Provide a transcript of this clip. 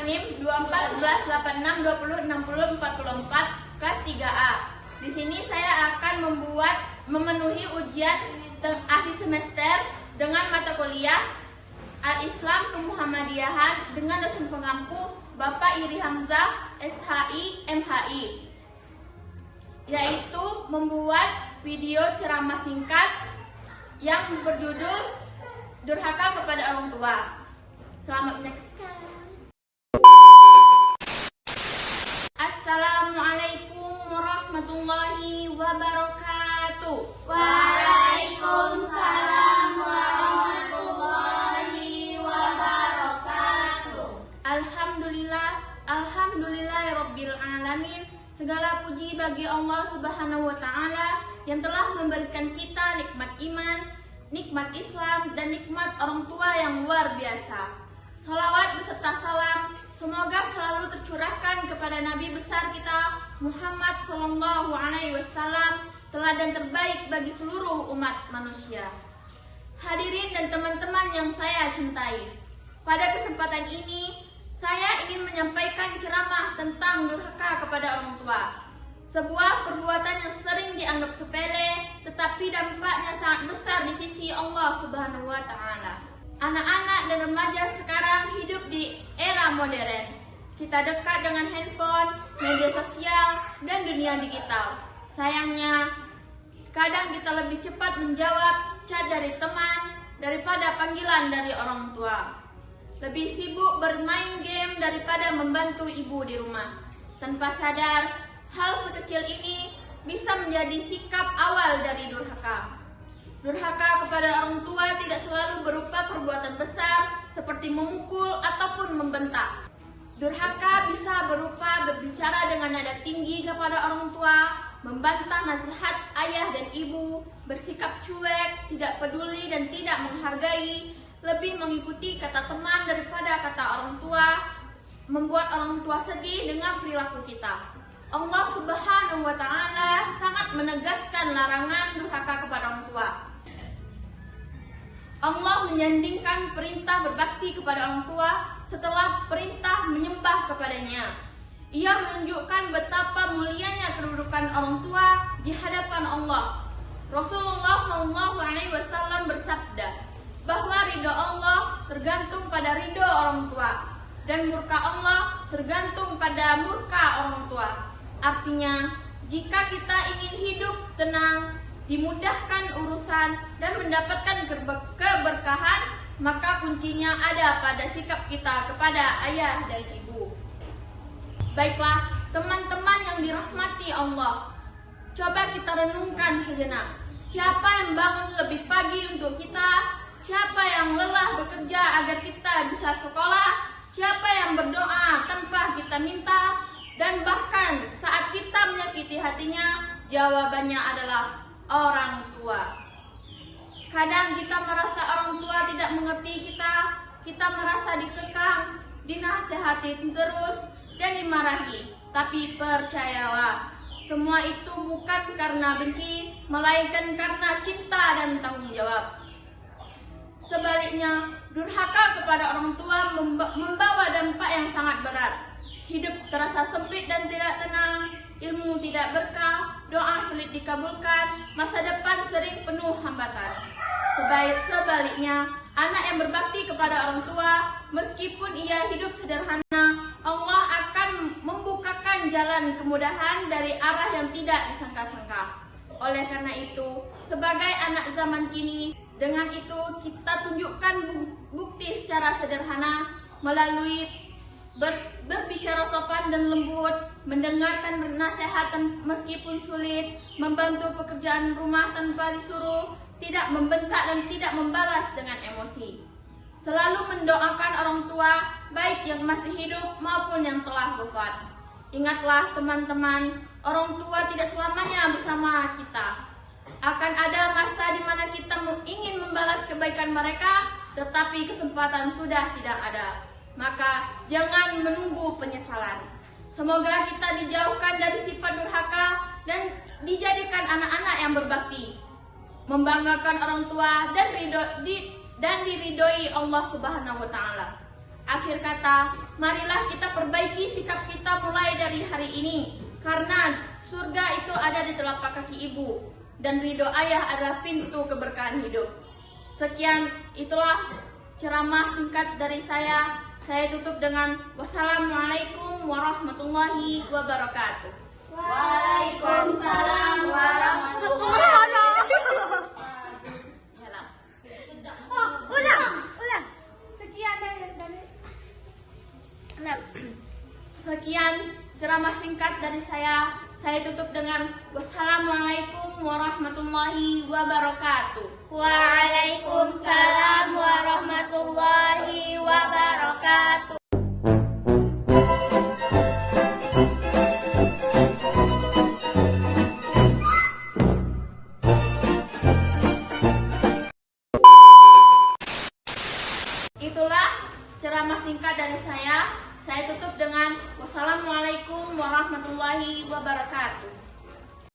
NIM 24 11 86 20 60 44 kelas 3A. Di sini saya akan memenuhi ujian akhir semester dengan mata kuliah Al-Islam Kemuhammadiyahan dengan dosen pengampu Bapak Iri Hamzah, SHI, MHI, yaitu membuat video ceramah singkat yang berjudul Durhaka kepada Orang Tua. Selamat menyaksikan. Assalamualaikum warahmatullahi wabarakatuh. Waalaikumsalam warahmatullahi wabarakatuh. Alhamdulillahirabbil alamin. Segala puji bagi Allah Subhanahu wa taala yang telah memberikan kita nikmat iman, nikmat Islam, dan nikmat orang tua yang luar biasa. Salawat beserta salam semoga selalu tercurahkan kepada Nabi besar kita Muhammad Sallallahu Alaihi Wasallam, teladan terbaik bagi seluruh umat manusia. Hadirin dan teman-teman yang saya cintai, pada kesempatan ini saya ingin menyampaikan ceramah tentang durhaka kepada orang tua. Sebuah perbuatan yang sering dianggap sepele, tetapi dampaknya sangat besar di sisi Allah Subhanahu wa taala. Anak-anak dan remaja sekarang hidup di era modern. Kita dekat dengan handphone, media sosial, dan dunia digital. Sayangnya, kadang kita lebih cepat menjawab chat dari teman daripada panggilan dari orang tua. Lebih sibuk bermain game daripada membantu ibu di rumah. Tanpa sadar, hal sekecil ini bisa menjadi sikap awal dari durhaka. Durhaka kepada orang tua tidak selalu berupa perbuatan besar seperti memukul ataupun membentak. Durhaka bisa berupa berbicara dengan nada tinggi kepada orang tua, membantah nasihat ayah dan ibu, bersikap cuek, tidak peduli dan tidak menghargai, lebih mengikuti kata teman daripada kata orang tua, membuat orang tua sedih dengan perilaku kita. Allah Subhanahu wa taala sangat menegaskan larangan durhaka kepada orang tua. Allah menyandingkan perintah berbakti kepada orang tua setelah perintah menyembah kepadanya. Ia menunjukkan betapa mulianya kedudukan orang tua di hadapan Allah. Rasulullah SAW bersabda bahwa ridho Allah tergantung pada ridho orang tua dan murka Allah tergantung pada murka orang tua. Artinya, jika kita ingin hidup tenang, dimudahkan urusan, dan mendapatkan keberkahan, maka kuncinya ada pada sikap kita kepada ayah dan ibu. Baiklah, teman-teman yang dirahmati Allah, coba kita renungkan sejenak. Siapa yang bangun lebih pagi untuk kita? Siapa yang lelah bekerja agar kita bisa sekolah? Siapa yang berdoa tanpa kita minta? Dan bahkan saat kita menyakiti hatinya, jawabannya adalah orang tua. Kadang kita merasa orang tua tidak mengerti kita merasa dikekang, dinasehati terus, dan dimarahi. Tapi percayalah, semua itu bukan karena benci, melainkan karena cinta dan tanggung jawab. Sebaliknya, durhaka kepada orang tua membawa dampak yang sangat berat. Hidup terasa sempit dan tidak tenang, ilmu tidak berkah, doa sulit dikabulkan, masa depan sering penuh hambatan. Sebaliknya, anak yang berbakti kepada orang tua, meskipun ia hidup sederhana, Allah akan membukakan jalan kemudahan dari arah yang tidak disangka-sangka. Oleh karena itu, sebagai anak zaman kini, dengan itu kita tunjukkan bukti secara sederhana melalui berbicara sopan dan lembut, mendengarkan nasihat meskipun sulit, membantu pekerjaan rumah tanpa disuruh, tidak membentak dan tidak membalas dengan emosi. Selalu mendoakan orang tua, baik yang masih hidup maupun yang telah wafat. Ingatlah teman-teman, orang tua tidak selamanya bersama kita. Akan ada masa di mana kita ingin membalas kebaikan mereka, tetapi kesempatan sudah tidak ada. Maka jangan menunggu penyesalan. Semoga kita dijauhkan dari sifat durhaka dan dijadikan anak-anak yang berbakti, membanggakan orang tua dan diridhoi Allah Subhanahu wa taala. Akhir kata, marilah kita perbaiki sikap kita mulai dari hari ini. Karena surga itu ada di telapak kaki ibu, dan ridho ayah adalah pintu keberkahan hidup. Sekian, itulah ceramah singkat dari saya. Saya tutup dengan wassalamualaikum warahmatullahi wabarakatuh. Waalaikumsalam warahmatullahi wabarakatuh. Ulang. Sekian ceramah singkat dari saya. Saya tutup dengan wassalamualaikum warahmatullahi wabarakatuh. Waalaikumsalam warahmatullahi wabarakatuh. Itulah ceramah singkat dari saya. Saya tutup dengan wassalamualaikum warahmatullahi wabarakatuh.